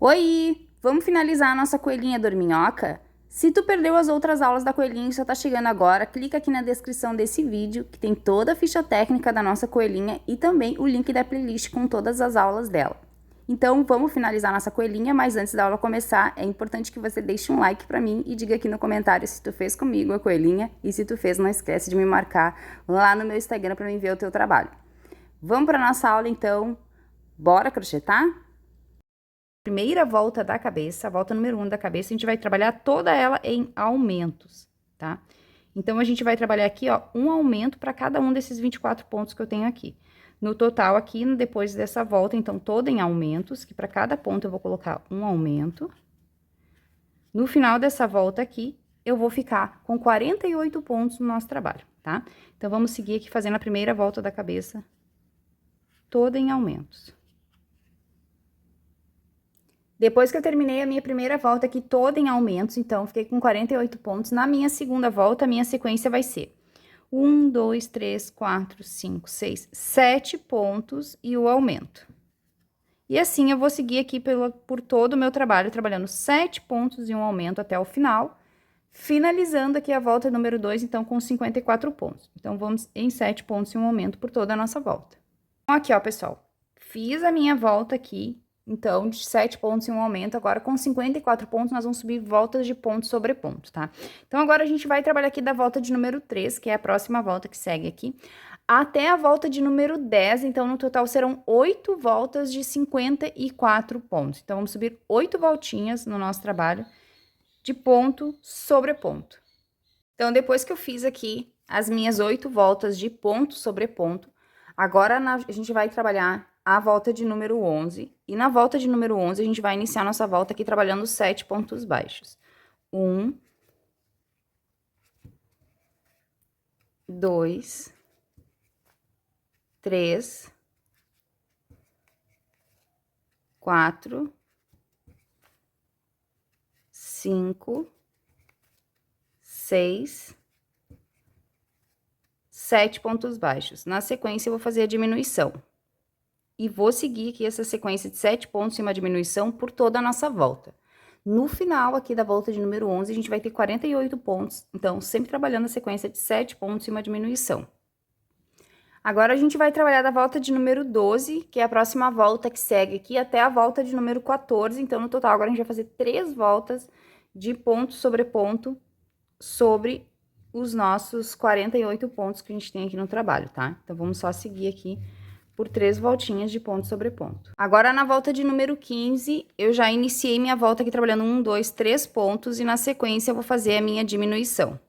Oi! Vamos finalizar a nossa coelhinha dorminhoca? Se tu perdeu as outras aulas da coelhinha e só tá chegando agora, clica aqui na descrição desse vídeo, que tem toda a ficha técnica da nossa coelhinha e também o link da playlist com todas as aulas dela. Então, vamos finalizar nossa coelhinha, mas antes da aula começar, é importante que você deixe um like pra mim e diga aqui no comentário se tu fez comigo a coelhinha, e se tu fez, não esquece de me marcar lá no meu Instagram pra mim ver o teu trabalho. Vamos pra nossa aula, então. Bora crochetar? Primeira volta da cabeça, a volta número 1 da cabeça, a gente vai trabalhar toda ela em aumentos, tá? Então, a gente vai trabalhar aqui, ó, um aumento para cada um desses 24 pontos que eu tenho aqui. No total, aqui, depois dessa volta, então, toda em aumentos, que para cada ponto eu vou colocar um aumento. No final dessa volta aqui, eu vou ficar com 48 pontos no nosso trabalho, tá? Então, vamos seguir aqui fazendo a primeira volta da cabeça, toda em aumentos. Depois que eu terminei a minha primeira volta aqui toda em aumentos, então, fiquei com 48 pontos. Na minha segunda volta, a minha sequência vai ser 1, 2, 3, 4, 5, 6, 7 pontos e o aumento. E assim, eu vou seguir aqui por todo o meu trabalho, trabalhando 7 pontos e um aumento até o final, finalizando aqui a volta número 2, então, com 54 pontos. Então, vamos em 7 pontos e um aumento por toda a nossa volta. Então, aqui, ó, pessoal, fiz a minha volta aqui. Então, de 7 pontos e um aumento, agora com 54 pontos, nós vamos subir voltas de ponto sobre ponto, tá? Então, agora a gente vai trabalhar aqui da volta de número 3, que é a próxima volta que segue aqui, até a volta de número 10, então, no total serão 8 voltas de 54 pontos. Então, vamos subir 8 voltinhas no nosso trabalho de ponto sobre ponto. Então, depois que eu fiz aqui as minhas 8 voltas de ponto sobre ponto, agora a gente vai trabalhar a volta de número 11, e na volta de número 11, a gente vai iniciar nossa volta aqui trabalhando 7 pontos baixos. 1, 2, 3, 4, 5, 6, 7 pontos baixos. Na sequência, eu vou fazer a diminuição. E vou seguir aqui essa sequência de 7 pontos e uma diminuição por toda a nossa volta. No final aqui da volta de número 11, a gente vai ter 48 pontos, então, sempre trabalhando a sequência de 7 pontos e uma diminuição. Agora, a gente vai trabalhar da volta de número 12, que é a próxima volta que segue aqui, até a volta de número 14, então, no total, agora a gente vai fazer 3 voltas de ponto sobre os nossos 48 pontos que a gente tem aqui no trabalho, tá? Então, vamos só seguir aqui por 3 voltinhas de ponto sobre ponto. Agora, na volta de número 15, eu já iniciei minha volta aqui trabalhando 1, 2, 3 pontos, e na sequência eu vou fazer a minha diminuição.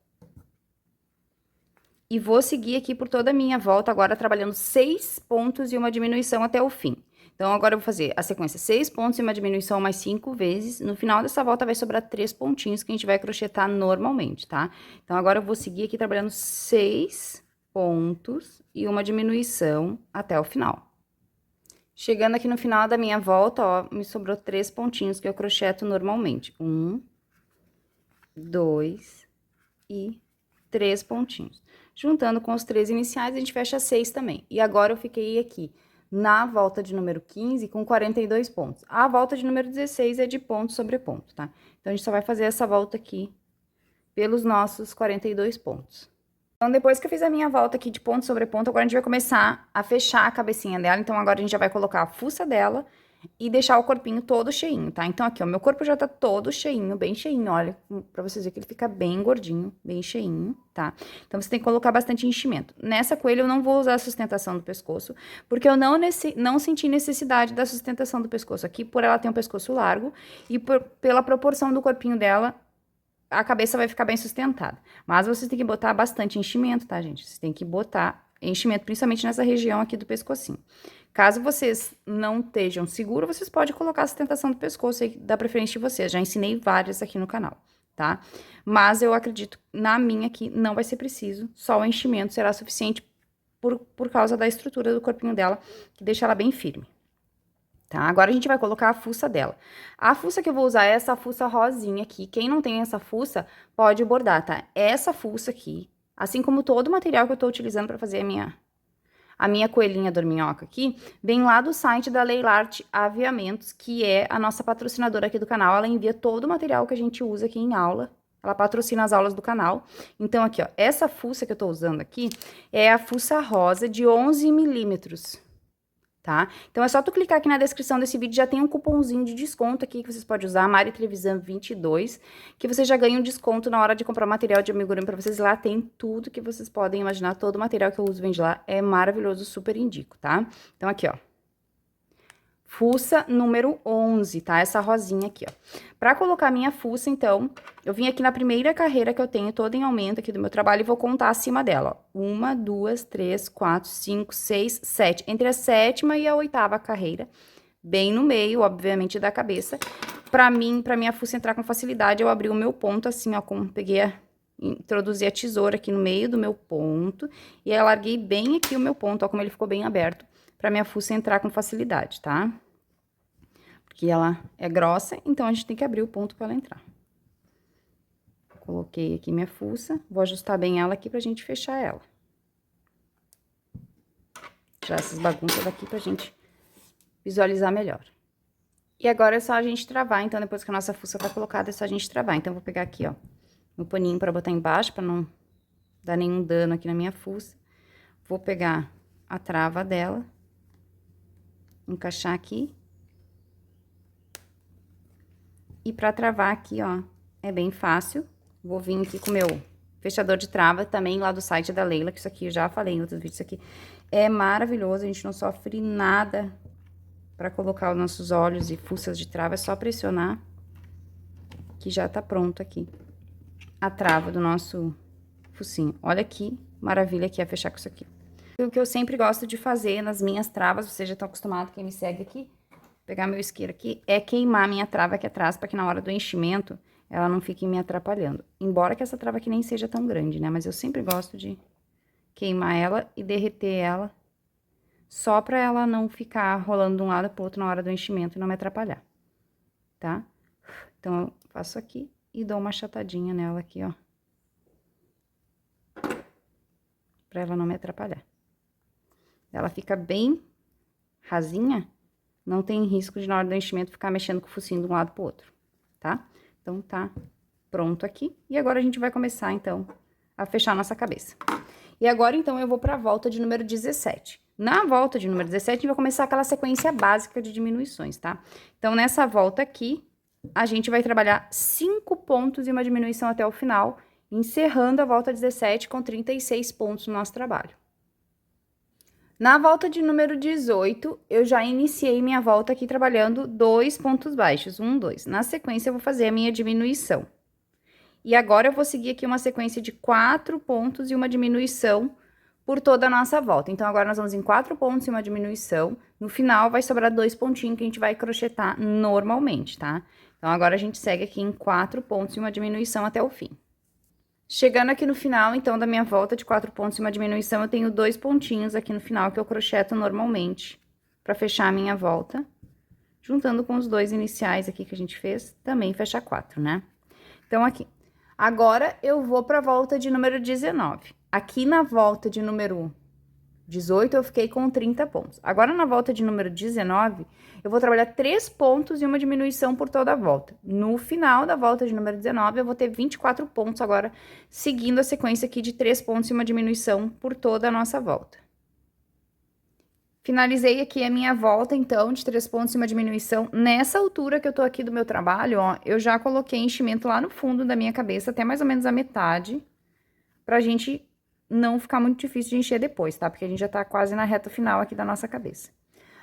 E vou seguir aqui por toda a minha volta, agora trabalhando 6 pontos e uma diminuição até o fim. Então, agora eu vou fazer a sequência 6 pontos e uma diminuição mais 5 vezes. No final dessa volta vai sobrar 3 pontinhos que a gente vai crochetar normalmente, tá? Então, agora eu vou seguir aqui trabalhando 6 pontos e uma diminuição até o final. Chegando aqui no final da minha volta, ó, me sobrou 3 pontinhos que eu crocheto normalmente. 1, 2 e 3 pontinhos. Juntando com os 3 iniciais, a gente fecha 6 também. E agora eu fiquei aqui na volta de número 15 com 42 pontos. A volta de número 16 é de ponto sobre ponto, tá? Então, a gente só vai fazer essa volta aqui pelos nossos 42 pontos. Então, depois que eu fiz a minha volta aqui de ponto sobre ponto, agora a gente vai começar a fechar a cabecinha dela. Então, agora a gente já vai colocar a fuça dela e deixar o corpinho todo cheinho, tá? Então, aqui, ó, meu corpo já tá todo cheinho, bem cheinho, olha, pra vocês verem que ele fica bem gordinho, bem cheinho, tá? Então, você tem que colocar bastante enchimento. Nessa coelha, eu não vou usar a sustentação do pescoço, porque eu não senti necessidade da sustentação do pescoço aqui, por ela ter um pescoço largo e pela proporção do corpinho dela, a cabeça vai ficar bem sustentada. Mas vocês têm que botar bastante enchimento, tá, gente? Vocês têm que botar enchimento, principalmente nessa região aqui do pescocinho. Caso vocês não estejam seguros, vocês podem colocar a sustentação do pescoço aí, da preferência de vocês. Já ensinei várias aqui no canal, tá? Mas eu acredito, na minha aqui, não vai ser preciso. Só o enchimento será suficiente por causa da estrutura do corpinho dela, que deixa ela bem firme. Tá? Agora, a gente vai colocar a fuça dela. A fuça que eu vou usar é essa fuça rosinha aqui. Quem não tem essa fuça, pode bordar, tá? Essa fuça aqui, assim como todo o material que eu tô utilizando pra fazer a minha coelhinha dorminhoca aqui, vem lá do site da Leilarte Aviamentos, que é a nossa patrocinadora aqui do canal. Ela envia todo o material que a gente usa aqui em aula. Ela patrocina as aulas do canal. Então, aqui, ó, essa fuça que eu tô usando aqui é a fuça rosa de 11 milímetros, tá? Então, é só tu clicar aqui na descrição desse vídeo, já tem um cupomzinho de desconto aqui que vocês podem usar, Mari Trevisan 22, que você já ganha um desconto na hora de comprar material de amigurumi pra vocês. Lá tem tudo que vocês podem imaginar, todo o material que eu uso vem de lá, é maravilhoso, super indico, tá? Então, aqui, ó. Fuça número 11, tá? Essa rosinha aqui, ó. Pra colocar minha fuça, então, eu vim aqui na primeira carreira que eu tenho, toda em aumento aqui do meu trabalho, e vou contar acima dela, ó. 1, 2, 3, 4, 5, 6, 7. Entre a 7ª e a 8ª carreira, bem no meio, obviamente, da cabeça. Pra minha fuça entrar com facilidade, eu abri o meu ponto assim, ó, introduzi a tesoura aqui no meio do meu ponto, e aí eu larguei bem aqui o meu ponto, ó, como ele ficou bem aberto, pra minha fuça entrar com facilidade, tá? Porque ela é grossa, então a gente tem que abrir o ponto pra ela entrar. Coloquei aqui minha fuça, vou ajustar bem ela aqui pra gente fechar ela. Tirar essas bagunças daqui pra gente visualizar melhor. E agora é só a gente travar, então depois que a nossa fuça tá colocada, é só a gente travar. Então, eu vou pegar aqui, ó, meu paninho pra botar embaixo, pra não dar nenhum dano aqui na minha fuça. Vou pegar a trava dela, encaixar aqui. E pra travar aqui, ó, é bem fácil. Vou vir aqui com o meu fechador de trava, também lá do site da Leila, que isso aqui eu já falei em outros vídeos, isso aqui é maravilhoso, a gente não sofre nada pra colocar os nossos olhos e fuças de trava, é só pressionar que já tá pronto aqui a trava do nosso focinho. Olha que maravilha que é fechar com isso aqui. O que eu sempre gosto de fazer nas minhas travas, vocês já estão acostumados, quem me segue aqui, pegar meu isqueiro aqui, é queimar minha trava aqui atrás, para que na hora do enchimento, ela não fique me atrapalhando. Embora que essa trava aqui nem seja tão grande, né? Mas eu sempre gosto de queimar ela e derreter ela, só pra ela não ficar rolando de um lado pro outro na hora do enchimento e não me atrapalhar, tá? Então, eu faço aqui e dou uma achatadinha nela aqui, ó. Pra ela não me atrapalhar. Ela fica bem rasinha, não tem risco de na hora do enchimento ficar mexendo com o focinho de um lado pro outro, tá? Então, tá pronto aqui. E agora a gente vai começar, então, a fechar a nossa cabeça. E agora, então, eu vou pra volta de número 17. Na volta de número 17, a gente vai começar aquela sequência básica de diminuições, tá? Então, nessa volta aqui, a gente vai trabalhar 5 pontos e uma diminuição até o final, encerrando a volta 17 com 36 pontos no nosso trabalho. Na volta de número 18, eu já iniciei minha volta aqui trabalhando 2 pontos baixos, 1, 2. Na sequência, eu vou fazer a minha diminuição. E agora, eu vou seguir aqui uma sequência de 4 pontos e uma diminuição por toda a nossa volta. Então, agora nós vamos em 4 pontos e uma diminuição. No final, vai sobrar 2 pontinhos que a gente vai crochetar normalmente, tá? Então, agora a gente segue aqui em 4 pontos e uma diminuição até o fim. Chegando aqui no final, então, da minha volta de 4 pontos e uma diminuição, eu tenho 2 pontinhos aqui no final que eu crocheto normalmente pra fechar a minha volta. Juntando com os 2 iniciais aqui que a gente fez, também fecha 4, né? Então, aqui. Agora, eu vou pra volta de número 19. Aqui na volta de número 18, eu fiquei com 30 pontos. Agora, na volta de número 19, eu vou trabalhar 3 pontos e uma diminuição por toda a volta. No final da volta de número 19, eu vou ter 24 pontos agora, seguindo a sequência aqui de 3 pontos e uma diminuição por toda a nossa volta. Finalizei aqui a minha volta, então, de 3 pontos e uma diminuição. Nessa altura que eu tô aqui do meu trabalho, ó, eu já coloquei enchimento lá no fundo da minha cabeça, até mais ou menos a metade, pra gente não ficar muito difícil de encher depois, tá? Porque a gente já tá quase na reta final aqui da nossa cabeça.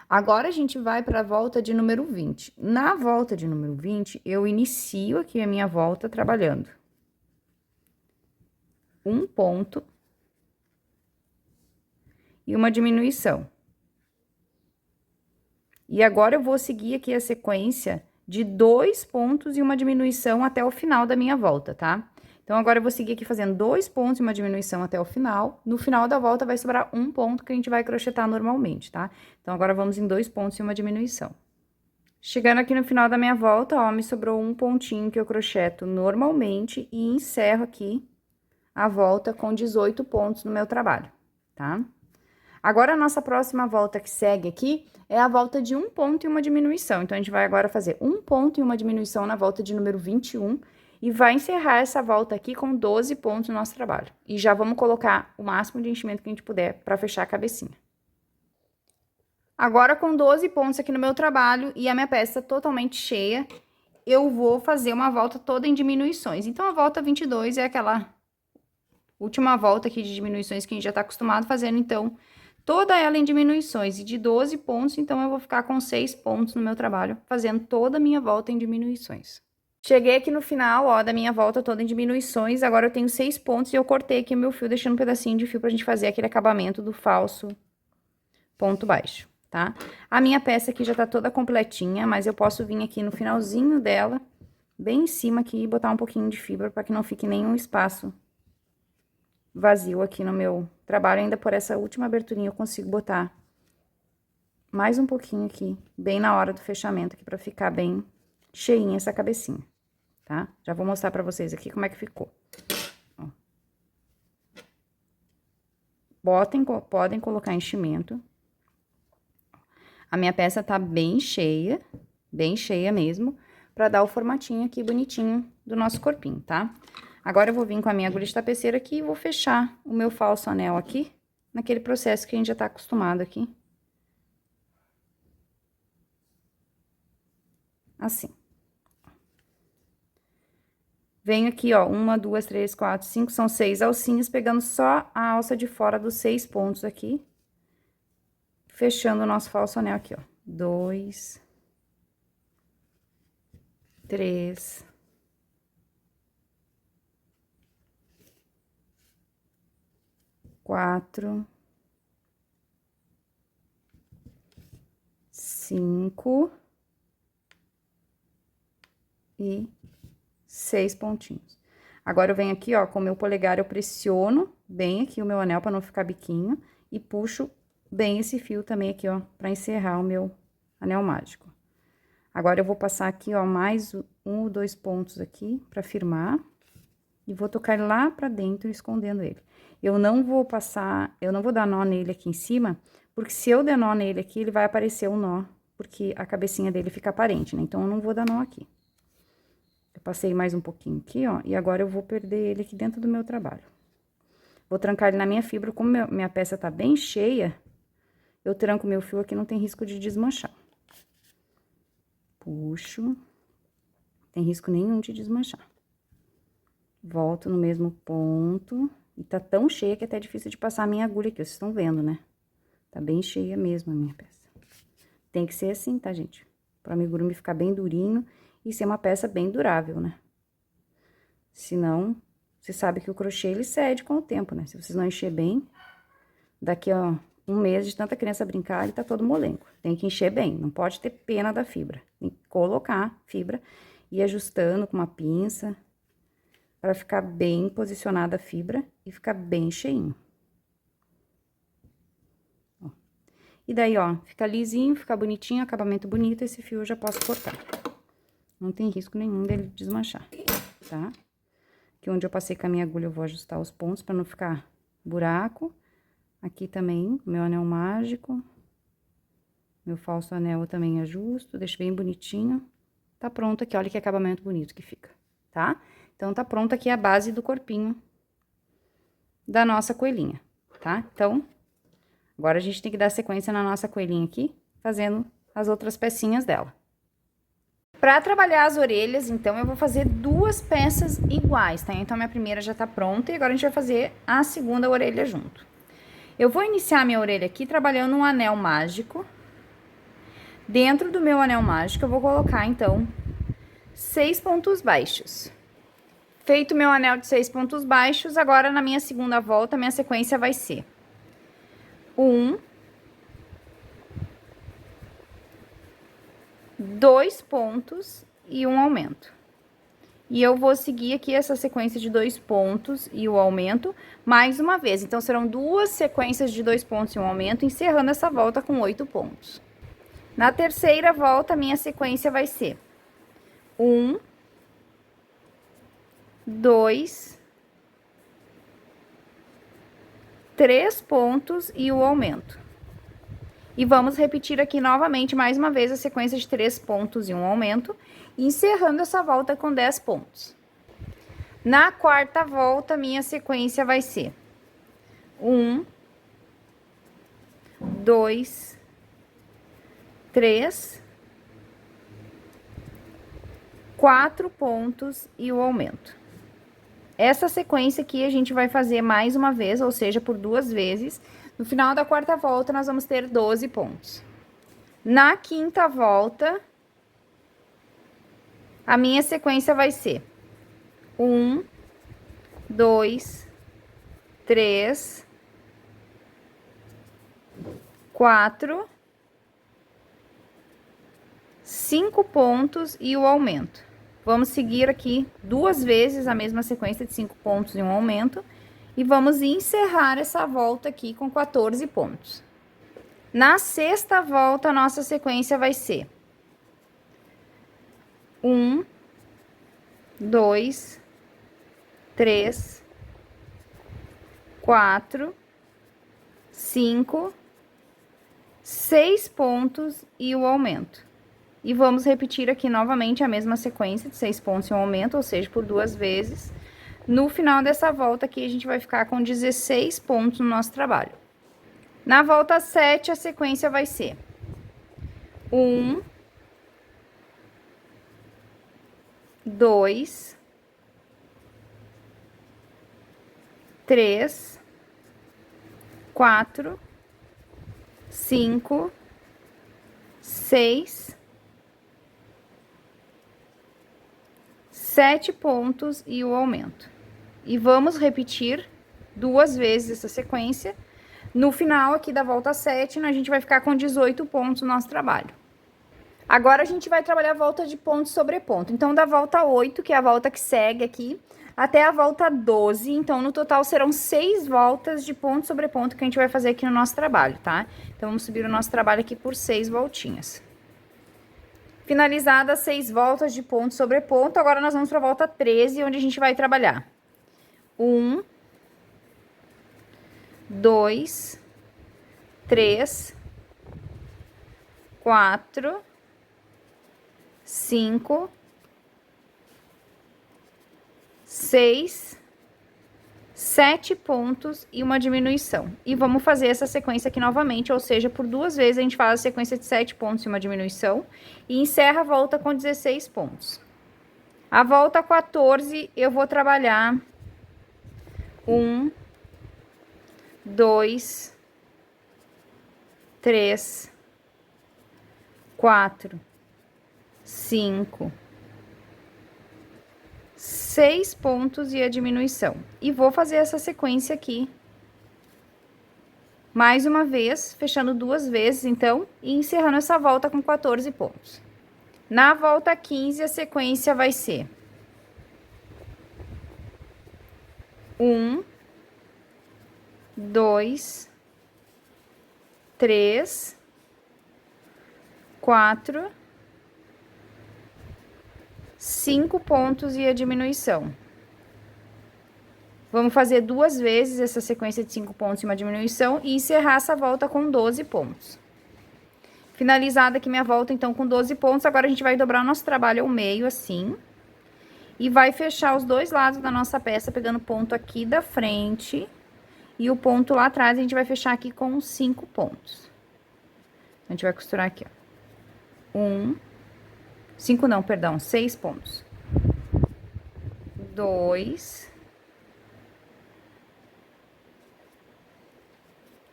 Agora, a gente vai pra volta de número 20. Na volta de número 20, eu inicio aqui a minha volta trabalhando 1 ponto e uma diminuição. E agora, eu vou seguir aqui a sequência de 2 pontos e uma diminuição até o final da minha volta, tá? Então, agora eu vou seguir aqui fazendo 2 pontos e uma diminuição até o final. No final da volta, vai sobrar 1 ponto que a gente vai crochetar normalmente, tá? Então, agora vamos em 2 pontos e uma diminuição. Chegando aqui no final da minha volta, ó, me sobrou 1 pontinho que eu crocheto normalmente e encerro aqui a volta com 18 pontos no meu trabalho, tá? Agora, a nossa próxima volta que segue aqui é a volta de 1 ponto e uma diminuição. Então, a gente vai agora fazer 1 ponto e uma diminuição na volta de número 21 e vai encerrar essa volta aqui com 12 pontos no nosso trabalho. E já vamos colocar o máximo de enchimento que a gente puder para fechar a cabecinha. Agora, com 12 pontos aqui no meu trabalho e a minha peça totalmente cheia, eu vou fazer uma volta toda em diminuições. Então, a volta 22 é aquela última volta aqui de diminuições que a gente já tá acostumado fazendo, então, toda ela em diminuições. E de 12 pontos, então, eu vou ficar com 6 pontos no meu trabalho, fazendo toda a minha volta em diminuições. Cheguei aqui no final, ó, da minha volta toda em diminuições, agora eu tenho 6 pontos e eu cortei aqui o meu fio, deixando um pedacinho de fio pra gente fazer aquele acabamento do falso ponto baixo, tá? A minha peça aqui já tá toda completinha, mas eu posso vir aqui no finalzinho dela, bem em cima aqui, e botar um pouquinho de fibra pra que não fique nenhum espaço vazio aqui no meu trabalho. Ainda por essa última aberturinha eu consigo botar mais um pouquinho aqui, bem na hora do fechamento aqui, pra ficar bem cheinha essa cabecinha, tá? Já vou mostrar pra vocês aqui como é que ficou. Ó. Podem colocar enchimento. A minha peça tá bem cheia mesmo, pra dar o formatinho aqui bonitinho do nosso corpinho, tá? Agora, eu vou vir com a minha agulha de tapeceira aqui e vou fechar o meu falso anel aqui, naquele processo que a gente já tá acostumado aqui. Assim. Venho aqui, ó, 1, 2, 3, 4, 5, são 6 alcinhas, pegando só a alça de fora dos 6 pontos aqui. Fechando o nosso falso anel aqui, ó. 2, 3, 4, 5 e 6 pontinhos. Agora, eu venho aqui, ó, com o meu polegar, eu pressiono bem aqui o meu anel para não ficar biquinho e puxo bem esse fio também aqui, ó, para encerrar o meu anel mágico. Agora, eu vou passar aqui, ó, mais 1 ou 2 pontos aqui para firmar e vou tocar lá para dentro, escondendo ele. Eu não vou dar nó nele aqui em cima, porque se eu der nó nele aqui, ele vai aparecer um nó, porque a cabecinha dele fica aparente, né? Então, eu não vou dar nó aqui. Eu passei mais um pouquinho aqui, ó, e agora eu vou perder ele aqui dentro do meu trabalho. Vou trancar ele na minha fibra, como minha peça tá bem cheia, eu tranco meu fio aqui, não tem risco de desmanchar. Puxo, tem risco nenhum de desmanchar. Volto no mesmo ponto, e tá tão cheia que é até difícil de passar a minha agulha aqui, vocês estão vendo, né? Tá bem cheia mesmo a minha peça. Tem que ser assim, tá, gente? Pro amigurumi ficar bem durinho e ser uma peça bem durável, né? Senão, você sabe que o crochê, ele cede com o tempo, né? Se vocês não encher bem, daqui a 1 mês de tanta criança brincar, ele tá todo molengo. Tem que encher bem, não pode ter pena da fibra. Tem que colocar fibra e ir ajustando com uma pinça, para ficar bem posicionada a fibra e ficar bem cheinho. Ó. E daí, ó, fica lisinho, fica bonitinho, acabamento bonito, esse fio eu já posso cortar. Não tem risco nenhum dele desmanchar, tá? Aqui onde eu passei com a minha agulha, eu vou ajustar os pontos para não ficar buraco. Aqui também, meu anel mágico. Meu falso anel eu também ajusto, deixo bem bonitinho. Tá pronto aqui, olha que acabamento bonito que fica, tá? Então, tá pronta aqui a base do corpinho da nossa coelhinha, tá? Então, agora a gente tem que dar sequência na nossa coelhinha aqui, fazendo as outras pecinhas dela. Pra trabalhar as orelhas, então, eu vou fazer 2 peças iguais, tá? Então, a minha primeira já tá pronta e agora a gente vai fazer a segunda orelha junto. Eu vou iniciar a minha orelha aqui trabalhando um anel mágico. Dentro do meu anel mágico, eu vou colocar, então, 6 pontos baixos. Feito meu anel de 6 pontos baixos, agora na minha segunda volta, minha sequência vai ser 1, 2 pontos e um aumento. E eu vou seguir aqui essa sequência de 2 pontos e o aumento mais uma vez. Então, serão 2 sequências de 2 pontos e um aumento, encerrando essa volta com 8 pontos. Na terceira volta, minha sequência vai ser 1, 2, 3 pontos e o aumento. E vamos repetir aqui novamente, mais uma vez, a sequência de 3 pontos e um aumento, encerrando essa volta com 10 pontos. Na quarta volta, minha sequência vai ser 1, 2, 3, 4 pontos e o aumento. Essa sequência aqui a gente vai fazer mais uma vez, ou seja, por 2 vezes. No final da quarta volta, nós vamos ter 12 pontos. Na quinta volta, a minha sequência vai ser 1, 2, 3, 4, 5 pontos e o aumento. Vamos seguir aqui 2 vezes a mesma sequência de 5 pontos e um aumento. E vamos encerrar essa volta aqui com 14 pontos. Na sexta volta, a nossa sequência vai ser 1, 2, 3, 4, 5, 6 pontos e o aumento. E vamos repetir aqui novamente a mesma sequência de 6 pontos e um aumento, ou seja, por 2 vezes. No final dessa volta aqui, a gente vai ficar com 16 pontos no nosso trabalho. Na volta 7, a sequência vai ser 1, 2, 3, 4, 5, 6, 7 pontos e o aumento. E vamos repetir 2 vezes essa sequência. No final aqui da volta 7, a gente vai ficar com 18 pontos no nosso trabalho. Agora, a gente vai trabalhar a volta de ponto sobre ponto. Então, da volta 8, que é a volta que segue aqui, até a volta 12. Então, no total, serão 6 voltas de ponto sobre ponto que a gente vai fazer aqui no nosso trabalho, tá? Então, vamos subir o nosso trabalho aqui por 6 voltinhas. Finalizadas 6 voltas de ponto sobre ponto, agora nós vamos para a volta 13, onde a gente vai trabalhar 1, 2, 3, 4, 5, 6, 7 pontos e uma diminuição. E vamos fazer essa sequência aqui novamente, ou seja, por 2 vezes a gente faz a sequência de 7 pontos e uma diminuição e encerra a volta com 16 pontos. A volta 14, eu vou trabalhar 1, 2, 3, 4, 5, 6 pontos e a diminuição. E vou fazer essa sequência aqui mais uma vez, fechando 2 vezes, então, e encerrando essa volta com 14 pontos. Na volta 15, a sequência vai ser 1, 2, 3, 4, 5 pontos e a diminuição. Vamos fazer 2 vezes essa sequência de 5 pontos e uma diminuição e encerrar essa volta com 12 pontos. Finalizada aqui minha volta, então, com 12 pontos, agora a gente vai dobrar o nosso trabalho ao meio, assim. E vai fechar os 2 lados da nossa peça, pegando ponto aqui da frente. E o ponto lá atrás, a gente vai fechar aqui com 5 pontos. A gente vai costurar aqui, ó. 5 não, perdão, 6 pontos. 2,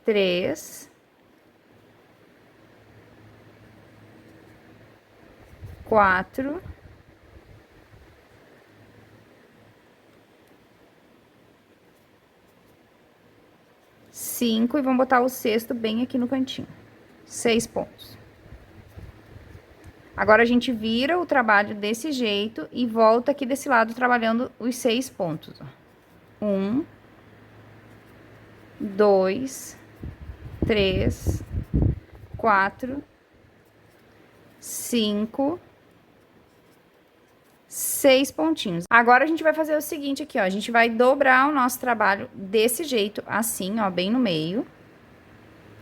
3, 4, 5 e vamos botar o sexto bem aqui no cantinho. 6 pontos. Agora, a gente vira o trabalho desse jeito e volta aqui desse lado trabalhando os 6 pontos, ó. 1, 2, 3, 4, 5, 6 pontinhos. Agora, a gente vai fazer o seguinte aqui, ó. A gente vai dobrar o nosso trabalho desse jeito, assim, ó, bem no meio.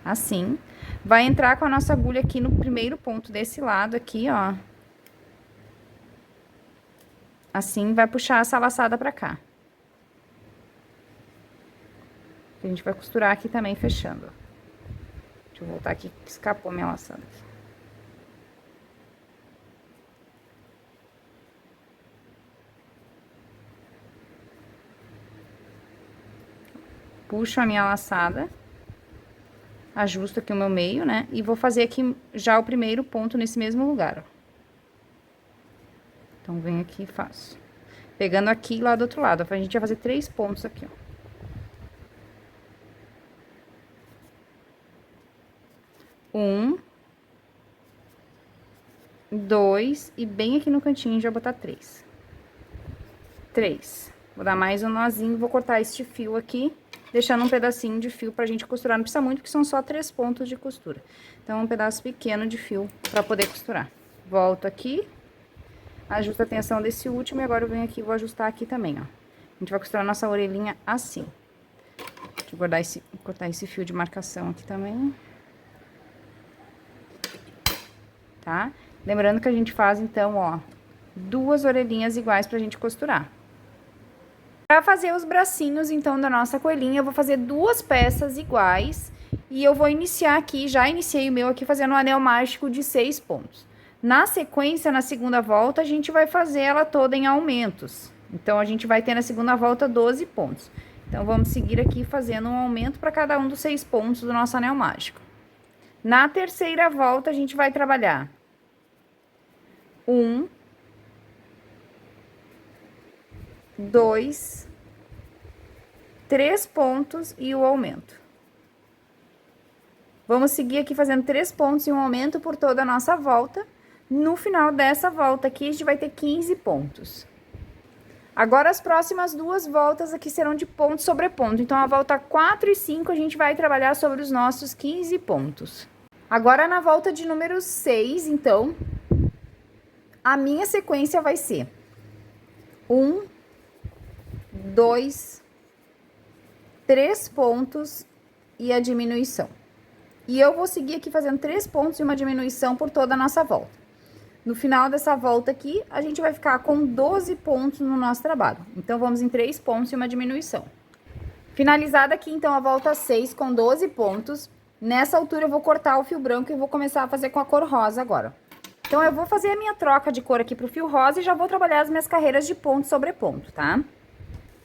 Assim. Vai entrar com a nossa agulha aqui no primeiro ponto desse lado aqui, ó. Assim, vai puxar essa laçada pra cá. A gente vai costurar aqui também, fechando. Deixa eu voltar aqui, que escapou minha laçada aqui. Puxo a minha laçada, ajusto aqui o meu meio, né? E vou fazer aqui já o primeiro ponto nesse mesmo lugar, ó. Então, venho aqui e faço. Pegando aqui lá do outro lado, ó, a gente vai fazer 3 pontos aqui, ó. 1, 2, e bem aqui no cantinho já botar 3. 3. Vou dar mais um nozinho, vou cortar este fio aqui, deixando um pedacinho de fio pra gente costurar. Não precisa muito, porque são só 3 pontos de costura. Então, um pedaço pequeno de fio pra poder costurar. Volto aqui, ajusto a tensão desse último, e agora eu venho aqui e vou ajustar aqui também, ó. A gente vai costurar a nossa orelhinha assim. Deixa eu cortar esse fio de marcação aqui também. Tá? Lembrando que a gente faz, então, ó, 2 orelhinhas iguais pra gente costurar. Pra fazer os bracinhos, então, da nossa coelhinha, eu vou fazer 2 peças iguais. E eu vou iniciar aqui, já iniciei o meu aqui, fazendo um anel mágico de 6 pontos. Na sequência, na segunda volta, a gente vai fazer ela toda em aumentos. Então, a gente vai ter na segunda volta 12 pontos. Então, vamos seguir aqui fazendo um aumento para cada um dos 6 pontos do nosso anel mágico. Na terceira volta, a gente vai trabalhar 1, 2, 3 pontos e o aumento. Vamos seguir aqui fazendo 3 pontos e um aumento por toda a nossa volta. No final dessa volta aqui, a gente vai ter 15 pontos. Agora, as próximas 2 voltas aqui serão de ponto sobre ponto. Então, a volta 4 e 5, a gente vai trabalhar sobre os nossos 15 pontos. Agora, na volta de número 6, então, a minha sequência vai ser 1, 2, 3 pontos e a diminuição. E eu vou seguir aqui fazendo 3 pontos e uma diminuição por toda a nossa volta. No final dessa volta aqui, a gente vai ficar com 12 pontos no nosso trabalho. Então, vamos em 3 pontos e uma diminuição. Finalizada aqui, então, a volta 6 com 12 pontos. Nessa altura, eu vou cortar o fio branco e vou começar a fazer com a cor rosa agora. Então, eu vou fazer a minha troca de cor aqui pro fio rosa e já vou trabalhar as minhas carreiras de ponto sobre ponto, tá?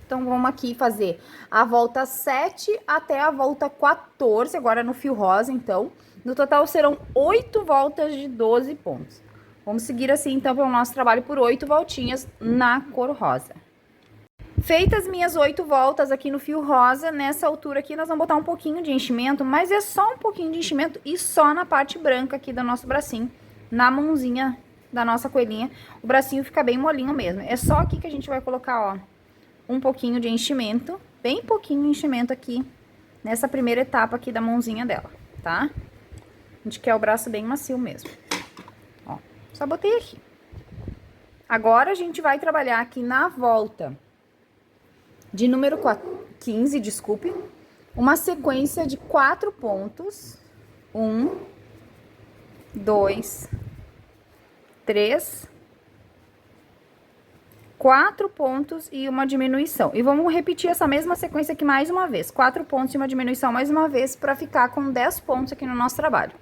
Então, vamos aqui fazer a volta 7 até a volta 14, agora no fio rosa, então. No total, serão 8 voltas de 12 pontos. Vamos seguir assim, então, pelo nosso trabalho por 8 voltinhas na cor rosa. Feitas minhas 8 voltas aqui no fio rosa, nessa altura aqui, nós vamos botar um pouquinho de enchimento, mas é só um pouquinho de enchimento e só na parte branca aqui do nosso bracinho, na mãozinha da nossa coelhinha. O bracinho fica bem molinho mesmo. É só aqui que a gente vai colocar, ó, um pouquinho de enchimento, bem pouquinho de enchimento aqui, nessa primeira etapa aqui da mãozinha dela, tá? A gente quer o braço bem macio mesmo. Ó, só botei aqui. Agora, a gente vai trabalhar aqui na volta de número 15, desculpe, uma sequência de 4 pontos. 1, 2, 3, 4 pontos e uma diminuição. E vamos repetir essa mesma sequência aqui mais uma vez. 4 pontos e uma diminuição mais uma vez, para ficar com 10 pontos aqui no nosso trabalho.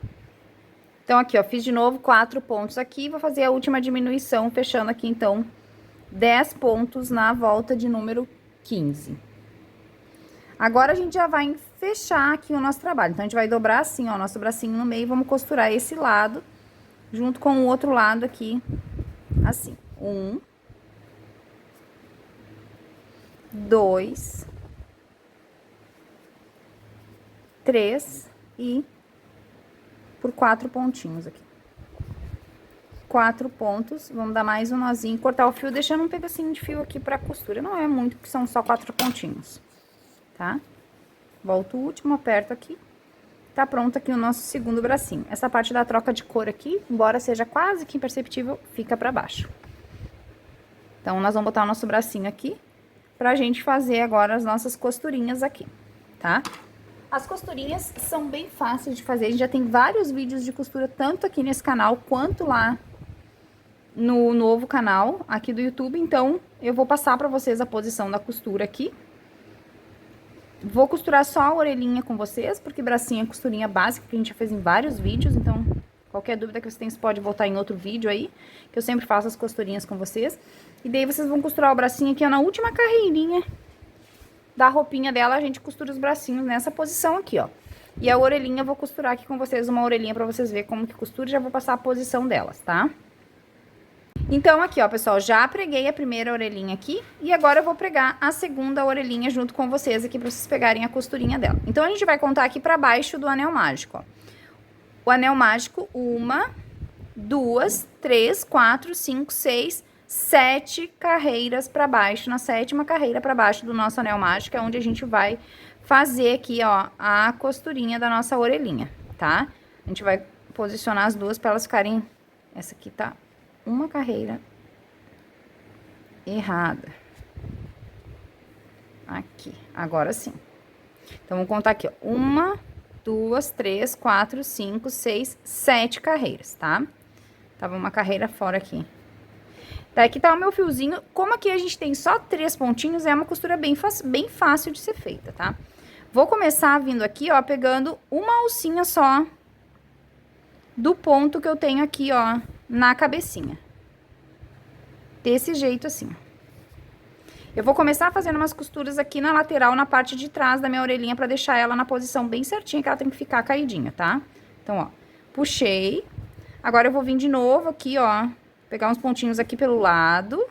Então, aqui, ó, fiz de novo 4 pontos aqui, vou fazer a última diminuição, fechando aqui, então, 10 pontos na volta de número 15. Agora, a gente já vai fechar aqui o nosso trabalho. Então, a gente vai dobrar assim, ó, nosso bracinho no meio, vamos costurar esse lado, junto com o outro lado aqui, assim. 1, 2, 3 e por 4 pontinhos aqui. 4 pontos, vamos dar mais um nozinho, cortar o fio, deixando um pedacinho de fio aqui pra costura. Não é muito, porque são só 4 pontinhos, tá? Volto o último, aperto aqui. Tá pronto aqui o nosso segundo bracinho. Essa parte da troca de cor aqui, embora seja quase que imperceptível, fica pra baixo. Então, nós vamos botar o nosso bracinho aqui pra gente fazer agora as nossas costurinhas aqui, tá? As costurinhas são bem fáceis de fazer, a gente já tem vários vídeos de costura, tanto aqui nesse canal, quanto lá no novo canal aqui do YouTube. Então, eu vou passar pra vocês a posição da costura aqui. Vou costurar só a orelhinha com vocês, porque bracinho é costurinha básica, que a gente já fez em vários vídeos, então, qualquer dúvida que você tem, você pode voltar em outro vídeo aí, que eu sempre faço as costurinhas com vocês. E daí, vocês vão costurar o bracinho aqui, ó, na última carreirinha da roupinha dela, a gente costura os bracinhos nessa posição aqui, ó. E a orelhinha, eu vou costurar aqui com vocês uma orelhinha pra vocês verem como que costura, e já vou passar a posição delas, tá? Então, aqui, ó, pessoal, já preguei a primeira orelhinha aqui, e agora eu vou pregar a segunda orelhinha junto com vocês aqui, pra vocês pegarem a costurinha dela. Então, a gente vai contar aqui pra baixo do anel mágico, ó. O anel mágico, 1, 2, 3, 4, 5, 6, 7 carreiras pra baixo. Na 7ª carreira pra baixo do nosso anel mágico, é onde a gente vai fazer aqui, ó, a costurinha da nossa orelhinha, tá? A gente vai posicionar as duas pra elas ficarem... Essa aqui tá... uma carreira errada. Aqui, agora sim. Então, vamos contar aqui, ó. 1, 2, 3, 4, 5, 6, 7 carreiras, tá? Tava uma carreira fora aqui. Tá, aqui tá o meu fiozinho. Como aqui a gente tem só 3 pontinhos, é uma costura bem fácil de ser feita, tá? Vou começar vindo aqui, ó, pegando uma alcinha só do ponto que eu tenho aqui, ó, na cabecinha. Desse jeito assim. Eu vou começar fazendo umas costuras aqui na lateral, na parte de trás da minha orelhinha, pra deixar ela na posição bem certinha, que ela tem que ficar caidinha, tá? Então, ó, puxei. Agora, eu vou vir de novo aqui, ó, pegar uns pontinhos aqui pelo lado.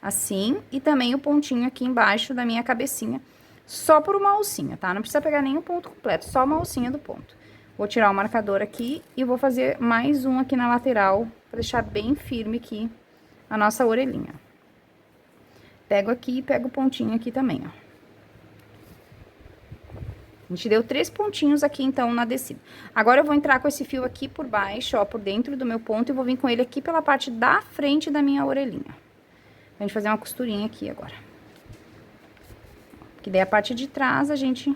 Assim, e também o pontinho aqui embaixo da minha cabecinha. Só por uma alcinha, tá? Não precisa pegar nenhum ponto completo, só uma alcinha do ponto. Vou tirar o marcador aqui e vou fazer mais um aqui na lateral, pra deixar bem firme aqui a nossa orelhinha. Pego aqui e pego o pontinho aqui também, ó. A gente deu 3 pontinhos aqui, então, na descida. Agora, eu vou entrar com esse fio aqui por baixo, ó, por dentro do meu ponto, e vou vir com ele aqui pela parte da frente da minha orelhinha. Pra gente fazer uma costurinha aqui agora. Que daí a parte de trás a gente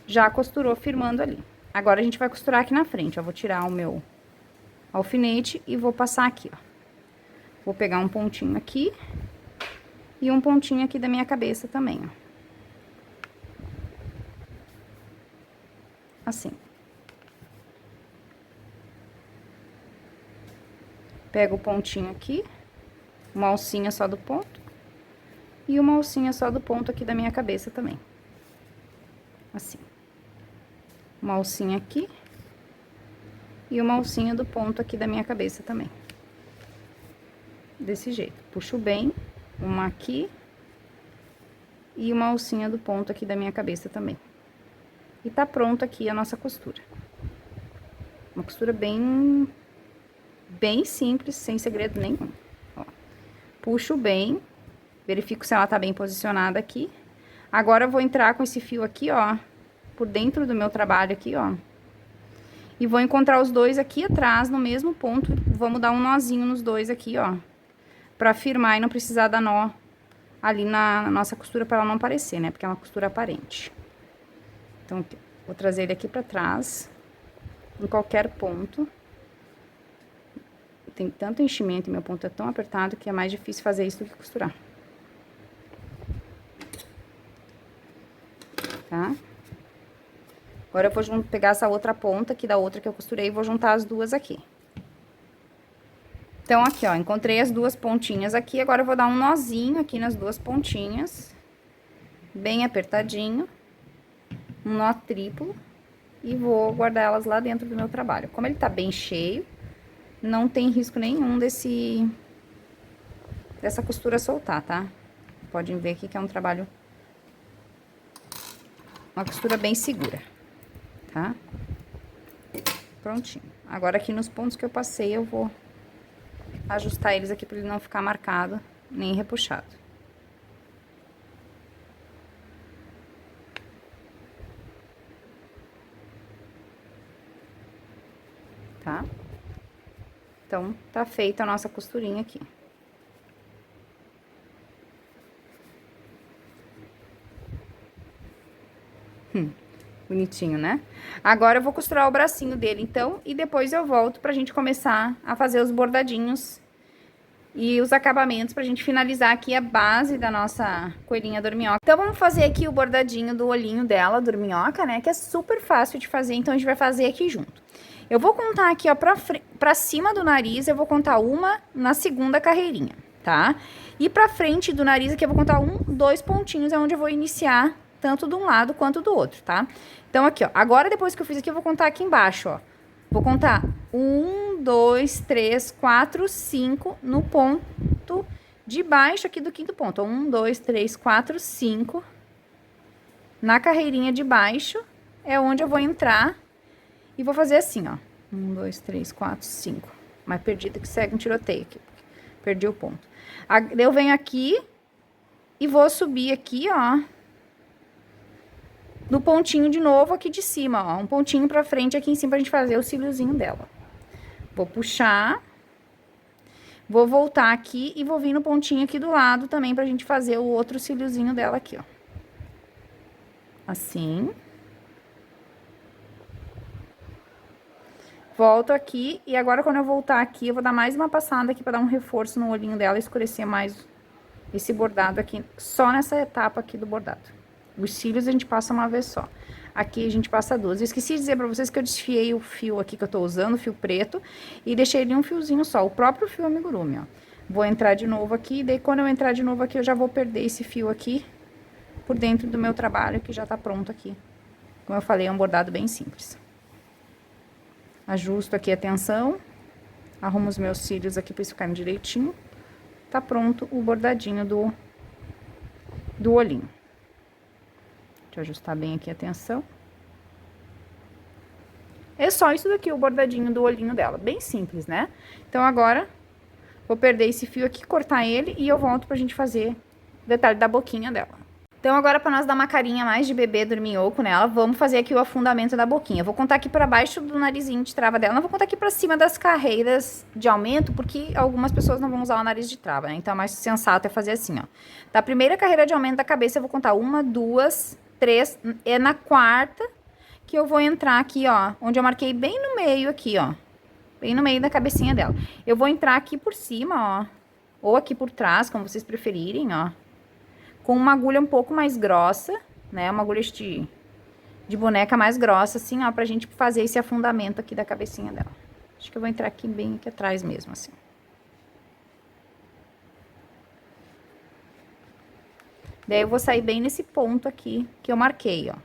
já costurou firmando ali. Agora, a gente vai costurar aqui na frente, ó. Vou tirar o meu alfinete e vou passar aqui, ó. Vou pegar um pontinho aqui e um pontinho aqui da minha cabeça também, ó. Assim. Pego o pontinho aqui, uma alcinha só do ponto, e uma alcinha só do ponto aqui da minha cabeça também. Assim. Uma alcinha aqui, e uma alcinha do ponto aqui da minha cabeça também. Desse jeito. Puxo bem, uma aqui, e uma alcinha do ponto aqui da minha cabeça também. E tá pronto aqui a nossa costura. Uma costura bem simples, sem segredo nenhum. Ó. Puxo bem, verifico se ela tá bem posicionada aqui. Agora, eu vou entrar com esse fio aqui, ó, por dentro do meu trabalho aqui, ó. E vou encontrar os dois aqui atrás, no mesmo ponto. Vamos dar um nozinho nos dois aqui, ó. Pra firmar e não precisar dar nó ali na nossa costura, pra ela não aparecer, né? Porque é uma costura aparente. Então, vou trazer ele aqui pra trás, em qualquer ponto. Tem tanto enchimento e meu ponto é tão apertado que é mais difícil fazer isso do que costurar. Tá? Agora, eu vou pegar essa outra ponta aqui da outra que eu costurei e vou juntar as duas aqui. Então, aqui, ó, encontrei as duas pontinhas aqui, agora eu vou dar um nozinho aqui nas duas pontinhas, bem apertadinho. Um nó triplo e vou guardar elas lá dentro do meu trabalho. Como ele tá bem cheio, não tem risco nenhum dessa costura soltar, tá? Podem ver aqui que é um trabalho, uma costura bem segura, tá? Prontinho. Agora, aqui nos pontos que eu passei, eu vou ajustar eles aqui pra ele não ficar marcado nem repuxado. Tá? Então, tá feita a nossa costurinha aqui. Bonitinho, né? Agora eu vou costurar o bracinho dele, então, e depois eu volto pra gente começar a fazer os bordadinhos e os acabamentos pra gente finalizar aqui a base da nossa coelhinha dorminhoca. Então, vamos fazer aqui o bordadinho do olhinho dela, dorminhoca, né? Que é super fácil de fazer, então a gente vai fazer aqui junto. Eu vou contar aqui, ó, pra cima do nariz, eu vou contar uma na segunda carreirinha, tá? E pra frente do nariz aqui eu vou contar dois pontinhos, é onde eu vou iniciar tanto de um lado quanto do outro, tá? Então, aqui, ó, agora depois que eu fiz aqui, eu vou contar aqui embaixo, ó. Vou contar 1, 2, 3, 4, 5 no ponto de baixo aqui do quinto ponto. 1, 2, 3, 4, 5. Na carreirinha de baixo é onde eu vou entrar e vou fazer assim, ó. 1, 2, 3, 4, 5. Mais perdida que segue um tiroteio aqui. Perdi o ponto. Eu venho aqui e vou subir aqui, ó. No pontinho de novo aqui de cima, ó. Um pontinho pra frente aqui em cima pra gente fazer o cíliozinho dela. Vou puxar. Vou voltar aqui e vou vir no pontinho aqui do lado também pra gente fazer o outro cíliozinho dela aqui, ó. Assim. Volto aqui e agora quando eu voltar aqui, eu vou dar mais uma passada aqui pra dar um reforço no olhinho dela, escurecer mais esse bordado aqui, só nessa etapa aqui do bordado. Os cílios a gente passa uma vez só. Aqui a gente passa duas. Eu esqueci de dizer pra vocês que eu desfiei o fio aqui que eu tô usando, o fio preto, e deixei ele um fiozinho só, o próprio fio amigurumi, ó. Vou entrar de novo aqui, daí quando eu entrar de novo aqui, eu já vou perder esse fio aqui por dentro do meu trabalho, que já tá pronto aqui. Como eu falei, é um bordado bem simples. Ajusto aqui a tensão, arrumo os meus cílios aqui pra eles ficarem direitinho. Tá pronto o bordadinho do olhinho. Deixa eu ajustar bem aqui a tensão. É só isso daqui, o bordadinho do olhinho dela. Bem simples, né? Então, agora, vou perder esse fio aqui, cortar ele e eu volto pra gente fazer o detalhe da boquinha dela. Então, agora, pra nós dar uma carinha mais de bebê dorminhoco nela, vamos fazer aqui o afundamento da boquinha. Eu vou contar aqui pra baixo do narizinho de trava dela. Não vou contar aqui pra cima das carreiras de aumento, porque algumas pessoas não vão usar o nariz de trava, né? Então, é mais sensato é fazer assim, ó. Da primeira carreira de aumento da cabeça, eu vou contar 1, 2, 3. É na quarta que eu vou entrar aqui, ó. Onde eu marquei bem no meio aqui, ó. Bem no meio da cabecinha dela. Eu vou entrar aqui por cima, ó. Ou aqui por trás, como vocês preferirem, ó. Com uma agulha um pouco mais grossa, né? Uma agulha de boneca mais grossa, assim, ó, pra gente fazer esse afundamento aqui da cabecinha dela. Acho que eu vou entrar aqui bem aqui atrás mesmo, assim. Daí eu vou sair bem nesse ponto aqui que eu marquei, ó.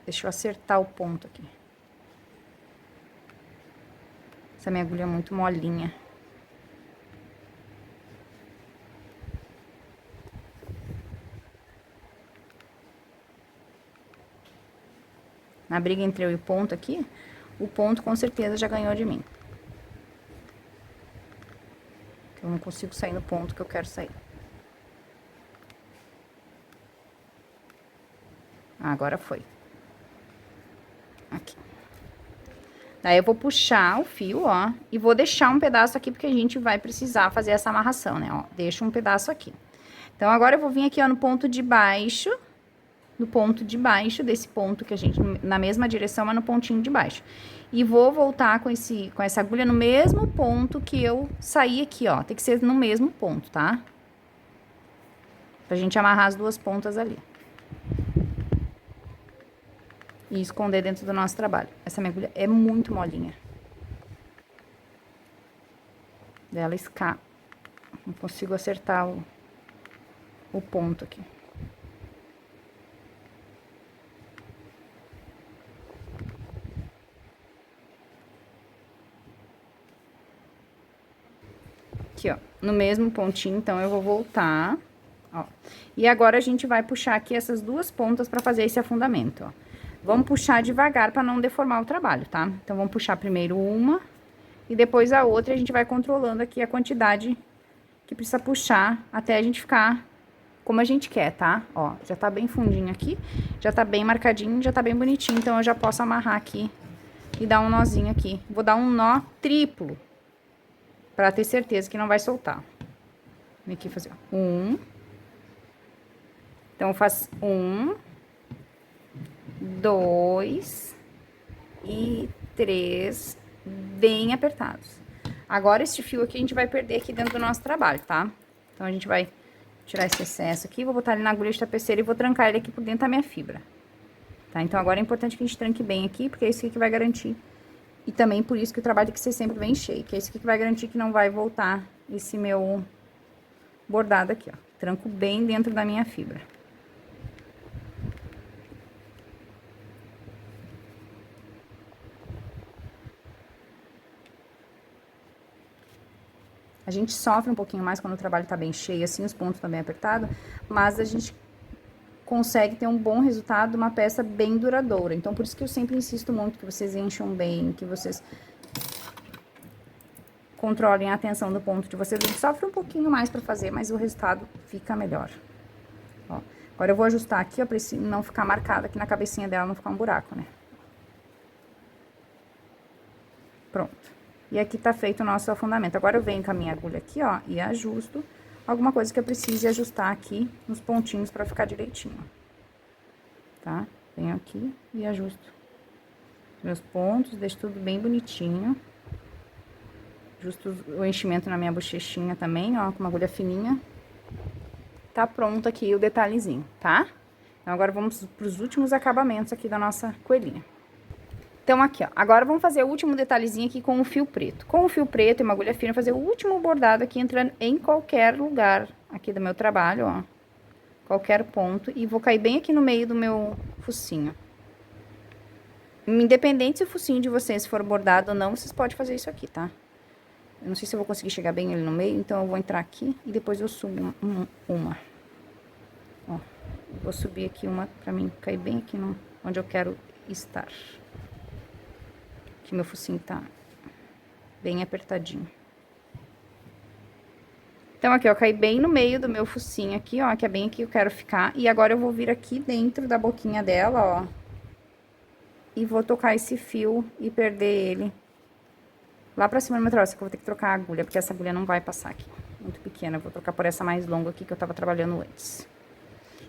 Deixa eu acertar o ponto aqui. Essa minha agulha é muito molinha. Na briga entre eu e o ponto aqui, o ponto com certeza já ganhou de mim. Eu não consigo sair no ponto que eu quero sair. Agora foi. Aqui. Daí eu vou puxar o fio, ó, e vou deixar um pedaço aqui, porque a gente vai precisar fazer essa amarração, né, ó. Deixa um pedaço aqui. Então, agora eu vou vir aqui, ó, no ponto de baixo, desse ponto que a gente, na mesma direção, mas no pontinho de baixo. E vou voltar com essa agulha no mesmo ponto que eu saí aqui, ó. Tem que ser no mesmo ponto, tá? Pra gente amarrar as duas pontas ali. E esconder dentro do nosso trabalho. Essa minha agulha é muito molinha. Dela escapa. Não consigo acertar o ponto aqui. Aqui, ó, no mesmo pontinho, então, eu vou voltar, ó. E agora, a gente vai puxar aqui essas duas pontas pra fazer esse afundamento, ó. Vamos puxar devagar pra não deformar o trabalho, tá? Então, vamos puxar primeiro uma e depois a outra, e a gente vai controlando aqui a quantidade que precisa puxar até a gente ficar como a gente quer, tá? Ó, já tá bem fundinho aqui, já tá bem marcadinho, já tá bem bonitinho, então eu já posso amarrar aqui e dar um nozinho aqui. Vou dar um nó triplo, pra ter certeza que não vai soltar. Vem aqui fazer, ó. 1, Então, eu faço 1, 2 e 3, bem apertados. Agora, este fio aqui a gente vai perder aqui dentro do nosso trabalho, tá? Então, a gente vai tirar esse excesso aqui, vou botar ele na agulha de tapeceira e vou trancar ele aqui por dentro da minha fibra. Tá? Então, agora é importante que a gente tranque bem aqui, porque é isso aqui que vai garantir. E também por isso que o trabalho tem que ser sempre bem cheio, que é isso aqui que vai garantir que não vai voltar esse meu bordado aqui, ó. Tranco bem dentro da minha fibra. A gente sofre um pouquinho mais quando o trabalho tá bem cheio, assim, os pontos tá bem apertados, mas a gente consegue ter um bom resultado, uma peça bem duradoura. Então, por isso que eu sempre insisto muito que vocês encham bem, que vocês controlem a atenção do ponto de vocês. A gente sofre um pouquinho mais pra fazer, mas o resultado fica melhor. Ó, agora eu vou ajustar aqui, ó, pra não ficar marcado aqui na cabecinha dela, não ficar um buraco, né? Pronto. E aqui tá feito o nosso afundamento. Agora eu venho com a minha agulha aqui, ó, e ajusto alguma coisa que eu precise ajustar aqui nos pontinhos pra ficar direitinho. Tá? Venho aqui e ajusto meus pontos, deixo tudo bem bonitinho. Ajusto o enchimento na minha bochechinha também, ó, com uma agulha fininha. Tá pronto aqui o detalhezinho, tá? Então, agora vamos pros últimos acabamentos aqui da nossa coelhinha. Então, aqui, ó, agora vamos fazer o último detalhezinho aqui com o fio preto. Com o fio preto e uma agulha fina, fazer o último bordado aqui, entrando em qualquer lugar aqui do meu trabalho, ó. Qualquer ponto, e vou cair bem aqui no meio do meu focinho. Independente se o focinho de vocês for bordado ou não, vocês podem fazer isso aqui, tá? Eu não sei se eu vou conseguir chegar bem ele no meio, então eu vou entrar aqui e depois eu subo uma. Ó, vou subir aqui uma pra mim cair bem aqui onde eu quero estar. Que meu focinho tá bem apertadinho. Então, aqui, ó, caí bem no meio do meu focinho aqui, ó, que é bem aqui que eu quero ficar. E agora eu vou vir aqui dentro da boquinha dela, ó. E vou tocar esse fio e perder ele lá pra cima do meu trabalho. Só que eu vou ter que trocar a agulha, porque essa agulha não vai passar aqui. Muito pequena, eu vou trocar por essa mais longa aqui que eu tava trabalhando antes.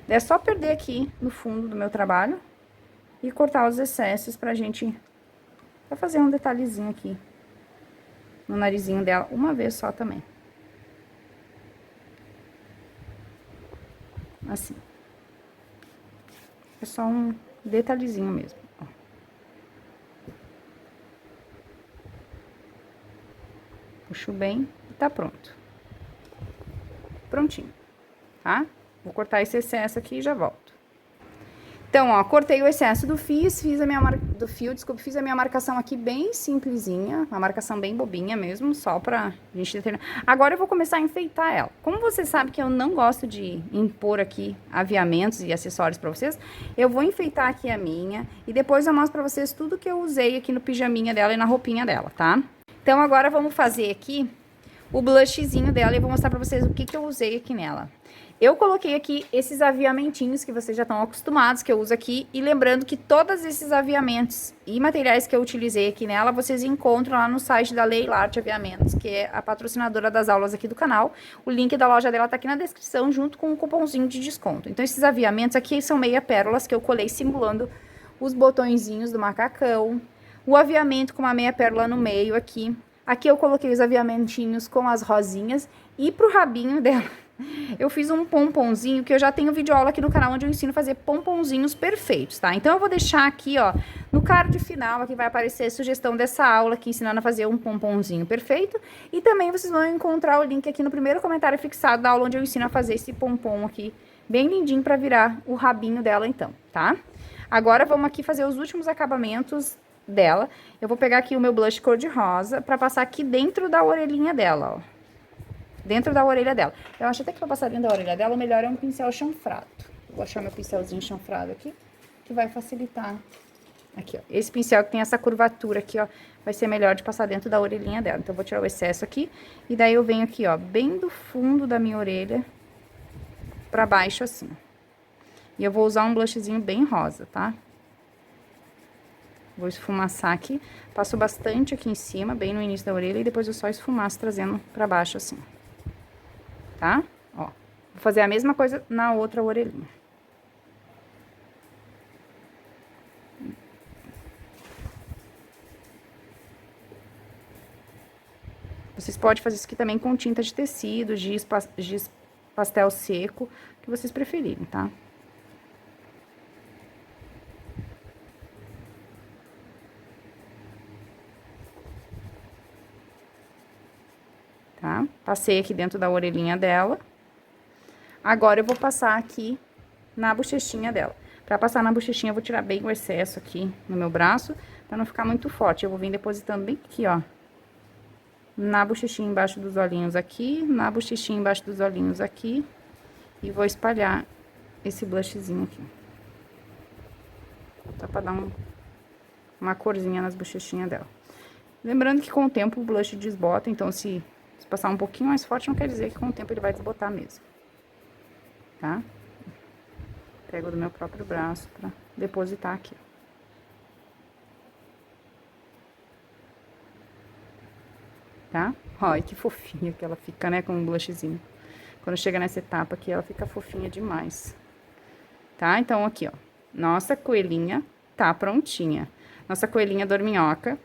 É só perder aqui no fundo do meu trabalho e cortar os excessos pra gente... Pra fazer um detalhezinho aqui no narizinho dela, uma vez só também. Assim. É só um detalhezinho mesmo, ó. Puxo bem e tá pronto. Prontinho, tá? Vou cortar esse excesso aqui e já volto. Então, ó, cortei o excesso do fio, fiz a minha marcação aqui bem simplesinha, uma marcação bem bobinha mesmo, só pra gente determinar. Agora eu vou começar a enfeitar ela. Como você sabe que eu não gosto de impor aqui aviamentos e acessórios pra vocês, eu vou enfeitar aqui a minha e depois eu mostro pra vocês tudo que eu usei aqui no pijaminha dela e na roupinha dela, tá? Então, agora vamos fazer aqui o blushzinho dela e vou mostrar pra vocês o que eu usei aqui nela. Eu coloquei aqui esses aviamentinhos que vocês já estão acostumados, que eu uso aqui. E lembrando que todos esses aviamentos e materiais que eu utilizei aqui nela, vocês encontram lá no site da Leila Arte Aviamentos, que é a patrocinadora das aulas aqui do canal. O link da loja dela tá aqui na descrição, junto com um cupomzinho de desconto. Então, esses aviamentos aqui são meia pérolas que eu colei simulando os botõezinhos do macacão. O aviamento com uma meia pérola no meio aqui. Aqui eu coloquei os aviamentinhos com as rosinhas. E pro rabinho dela... eu fiz um pomponzinho, que eu já tenho vídeo aula aqui no canal, onde eu ensino a fazer pomponzinhos perfeitos, tá? Então, eu vou deixar aqui, ó, no card final, aqui vai aparecer a sugestão dessa aula aqui, ensinando a fazer um pomponzinho perfeito. E também vocês vão encontrar o link aqui no primeiro comentário fixado da aula, onde eu ensino a fazer esse pompom aqui, bem lindinho, pra virar o rabinho dela, então, tá? Agora, vamos aqui fazer os últimos acabamentos dela. Eu vou pegar aqui o meu blush cor-de-rosa, pra passar aqui dentro da orelhinha dela, ó. Dentro da orelha dela. Eu acho até que pra passar dentro da orelha dela, o melhor é um pincel chanfrado. Vou achar meu pincelzinho chanfrado aqui, que vai facilitar. Aqui, ó. Esse pincel que tem essa curvatura aqui, ó, vai ser melhor de passar dentro da orelhinha dela. Então, eu vou tirar o excesso aqui. E daí, eu venho aqui, ó, bem do fundo da minha orelha, pra baixo, assim. E eu vou usar um blushzinho bem rosa, tá? Vou esfumaçar aqui. Passo bastante aqui em cima, bem no início da orelha, e depois eu só esfumaço, trazendo pra baixo, assim. Tá? Ó, vou fazer a mesma coisa na outra orelhinha. Vocês podem fazer isso aqui também com tinta de tecido, giz pastel seco, que vocês preferirem, tá? Tá? Passei aqui dentro da orelhinha dela. Agora, eu vou passar aqui na bochechinha dela. Pra passar na bochechinha, eu vou tirar bem o excesso aqui no meu braço, pra não ficar muito forte. Eu vou vir depositando bem aqui, ó. Na bochechinha embaixo dos olhinhos aqui, na bochechinha embaixo dos olhinhos aqui. E vou espalhar esse blushzinho aqui. Só pra dar uma corzinha nas bochechinhas dela. Lembrando que com o tempo o blush desbota, então se passar um pouquinho mais forte, não quer dizer que com o tempo ele vai desbotar mesmo. Tá? Pego do meu próprio braço pra depositar aqui. Tá? Olha que fofinha que ela fica, né, com um blushzinho. Quando chega nessa etapa aqui, ela fica fofinha demais. Tá? Então, aqui, ó. Nossa coelhinha tá prontinha. Nossa coelhinha dorminhoca.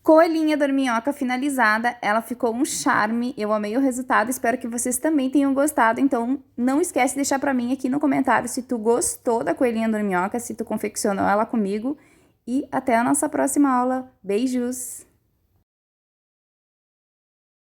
Coelhinha dorminhoca finalizada, ela ficou um charme, eu amei o resultado, espero que vocês também tenham gostado, então não esquece de deixar pra mim aqui no comentário se tu gostou da coelhinha dorminhoca, se tu confeccionou ela comigo, e até a nossa próxima aula. Beijos!